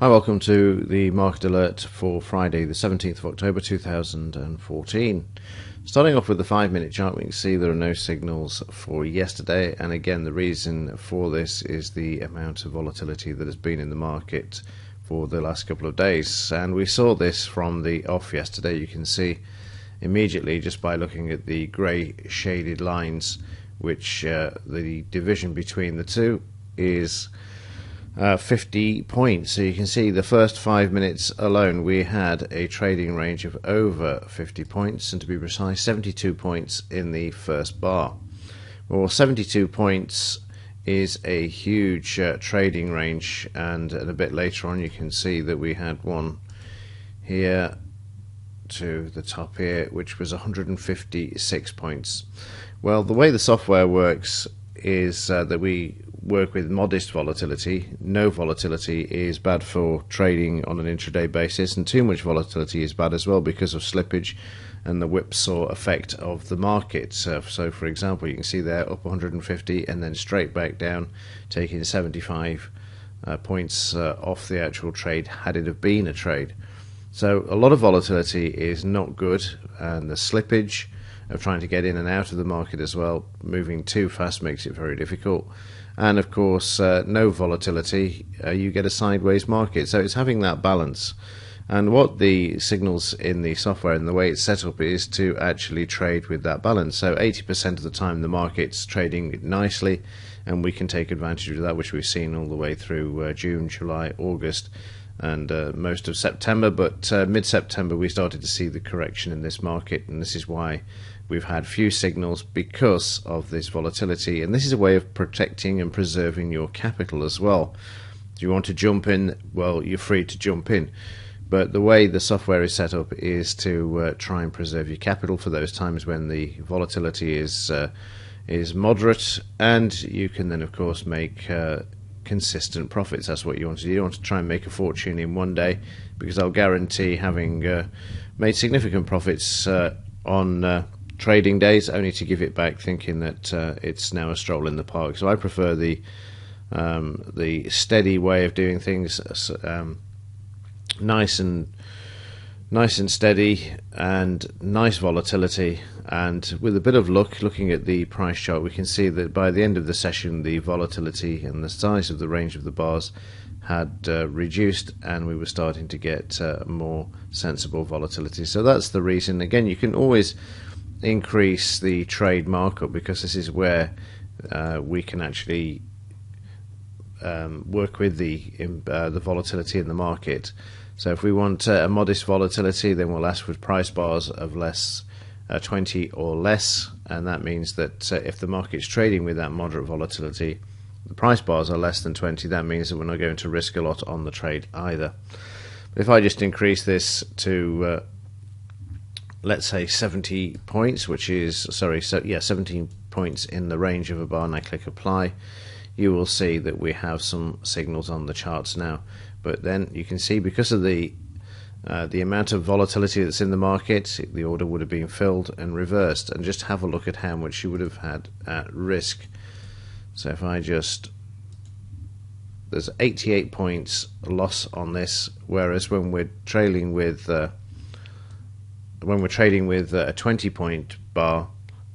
Hi, welcome to the market alert for Friday the 17th of October 2014. Starting off with the 5-minute chart, we can see there are no signals for yesterday, and again the reason for this is the amount of volatility that has been in the market for the last couple of days, and we saw this from the off yesterday. You can see immediately just by looking at the grey shaded lines, which the division between the two is 50 points. So you can see the first 5 minutes alone we had a trading range of over 50 points, and to be precise 72 points in the first bar. Well, 72 points is a huge trading range, and a bit later on you can see that we had one here to the top here which was 156 points. Well, the way the software works is that we work with modest volatility. No volatility is bad for trading on an intraday basis, and too much volatility is bad as well because of slippage and the whipsaw effect of the market. So for example, you can see there up 150 and then straight back down, taking 75 points off the actual trade had it have been a trade. So a lot of volatility is not good, and the slippage of trying to get in and out of the market as well, moving too fast, makes it very difficult. And of course, no volatility, you get a sideways market. So it's having that balance. And what the signals in the software and the way it's set up is to actually trade with that balance. So 80% of the time the market's trading nicely, and we can take advantage of that, which we've seen all the way through June, July, August, and most of September. But mid-September we started to see the correction in this market, and this is why we've had few signals, because of this volatility. And this is a way of protecting and preserving your capital as well. Do you want to jump in? Well, you're free to jump in, but the way the software is set up is to try and preserve your capital for those times when the volatility is moderate, and you can then of course make consistent profits. That's what you want to do. You want to try and make a fortune in one day, because I'll guarantee, having made significant profits on trading days, only to give it back thinking that it's now a stroll in the park. So I prefer the steady way of doing things, nice and steady, and nice volatility. And with a bit of luck, looking at the price chart, we can see that by the end of the session the volatility and the size of the range of the bars had reduced, and we were starting to get more sensible volatility. So that's the reason. Again, you can always increase the trade markup, because this is where we can actually work with the volatility in the market. So if we want a modest volatility, then we'll ask for price bars of less 20 or less, and that means that if the market's trading with that moderate volatility, the price bars are less than 20, that means that we're not going to risk a lot on the trade either. But if I just increase this to let's say 70 points, which is 17 points in the range of a bar, and I click apply, you will see that we have some signals on the charts now. But then you can see, because of the amount of volatility that's in the market, the order would have been filled and reversed. And just have a look at how much you would have had at risk. So if I just, there's 88 points loss on this, whereas when we're trading with a 20-point bar,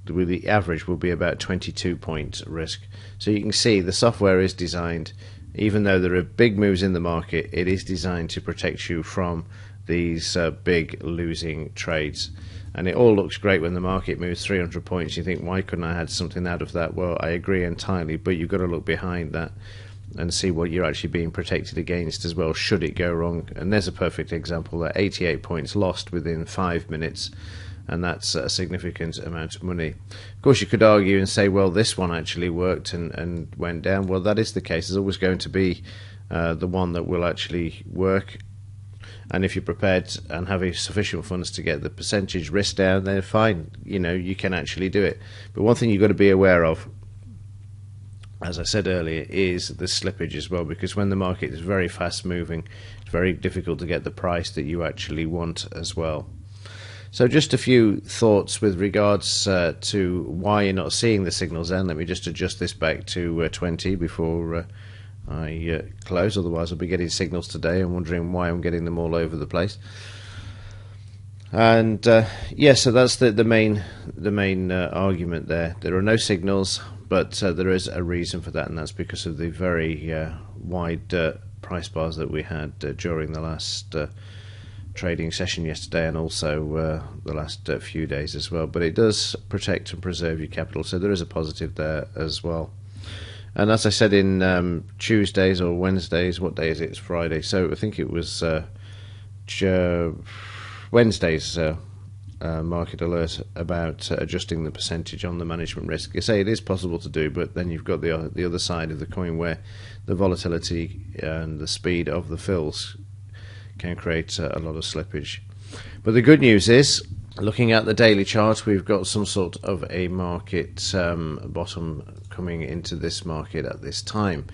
the average will be about 22-point risk. So you can see the software is designed, even though there are big moves in the market, it is designed to protect you from these big losing trades. And it all looks great when the market moves 300 points. You think, why couldn't I have had something out of that? Well, I agree entirely, but you've got to look behind that and see what you're actually being protected against as well, should it go wrong. And there's a perfect example there, 88 points lost within 5 minutes, and that's a significant amount of money. Of course, you could argue and say, well, this one actually worked and went down. Well, that is the case. There's always going to be the one that will actually work, and if you're prepared and have sufficient funds to get the percentage risk down, then fine, you can actually do it. But one thing you've got to be aware of, as I said earlier, is the slippage as well, because when the market is very fast moving, it's very difficult to get the price that you actually want as well. So just a few thoughts with regards to why you're not seeing the signals then. Let me just adjust this back to 20 before I close, otherwise I'll be getting signals today and wondering why I'm getting them all over the place. And yeah, so that's the main argument there. There are no signals, but there is a reason for that, and that's because of the very wide price bars that we had during the last trading session yesterday, and also the last few days as well. But it does protect and preserve your capital, so there is a positive there as well. And as I said in Tuesdays or Wednesdays, what day is it? It's Friday, so I think it was Wednesday's market alert about adjusting the percentage on the management risk. I say it is possible to do, but then you've got the other side of the coin where the volatility and the speed of the fills can create a lot of slippage. But the good news is, looking at the daily chart, we've got some sort of a market bottom coming into this market at this time.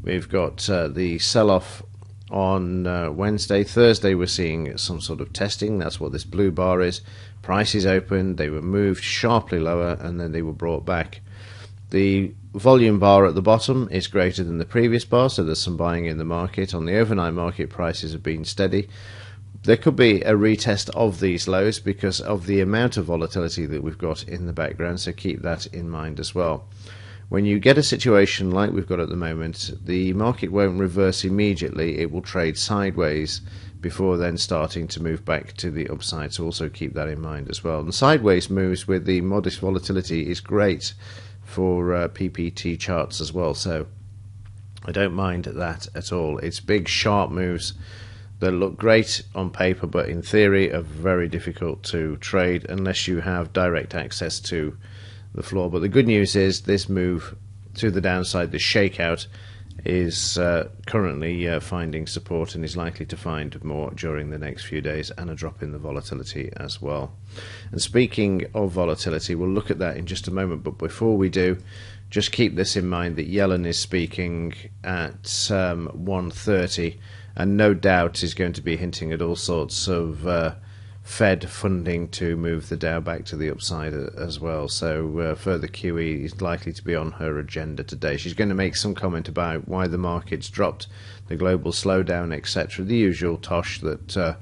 We've got the sell-off on Wednesday. Thursday we're seeing some sort of testing. That's what this blue bar is. Prices opened, they were moved sharply lower, and then they were brought back. The volume bar at the bottom is greater than the previous bar, so there's some buying in the market. On the overnight market, prices have been steady. There could be a retest of these lows because of the amount of volatility that we've got in the background, so keep that in mind as well. When you get a situation like we've got at the moment, the market won't reverse immediately. It will trade sideways before then starting to move back to the upside, so also keep that in mind as well. And sideways moves with the modest volatility is great for PPT charts as well, so I don't mind that at all. It's big sharp moves that look great on paper, but in theory are very difficult to trade unless you have direct access to the floor. But the good news is this move to the downside, this shakeout, is currently finding support and is likely to find more during the next few days, and a drop in the volatility as well. And speaking of volatility, we'll look at that in just a moment, but before we do, just keep this in mind that Yellen is speaking at 1:30, and no doubt is going to be hinting at all sorts of Fed funding to move the Dow back to the upside as well. So further QE is likely to be on her agenda today. She's going to make some comment about why the market's dropped, the global slowdown, etc. The usual tosh that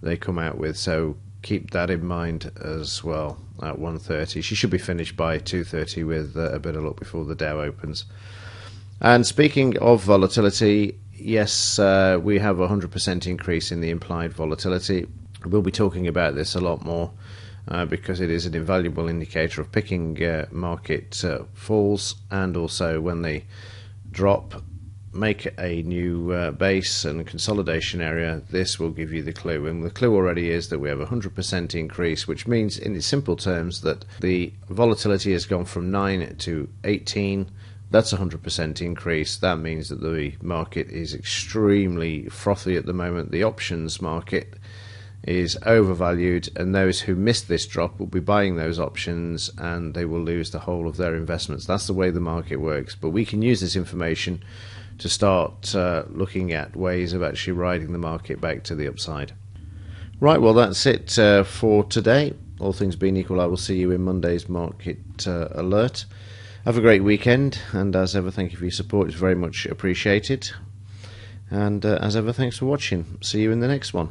they come out with. So keep that in mind as well at 1:30. She should be finished by 2:30 with a bit of luck before the Dow opens. And speaking of volatility, yes, we have a 100% increase in the implied volatility. We'll be talking about this a lot more because it is an invaluable indicator of picking market falls, and also when they drop, make a new base and consolidation area. This will give you the clue, and the clue already is that we have a 100% increase, which means in its simple terms that the volatility has gone from 9 to 18. That's a 100% increase. That means that the market is extremely frothy at the moment. The options market is overvalued, and those who missed this drop will be buying those options, and they will lose the whole of their investments. That's the way the market works. But we can use this information to start looking at ways of actually riding the market back to the upside. Right, well, that's it for today. All things being equal, I will see you in Monday's market alert. Have a great weekend, and as ever, thank you for your support. It's very much appreciated. And as ever, thanks for watching. See you in the next one.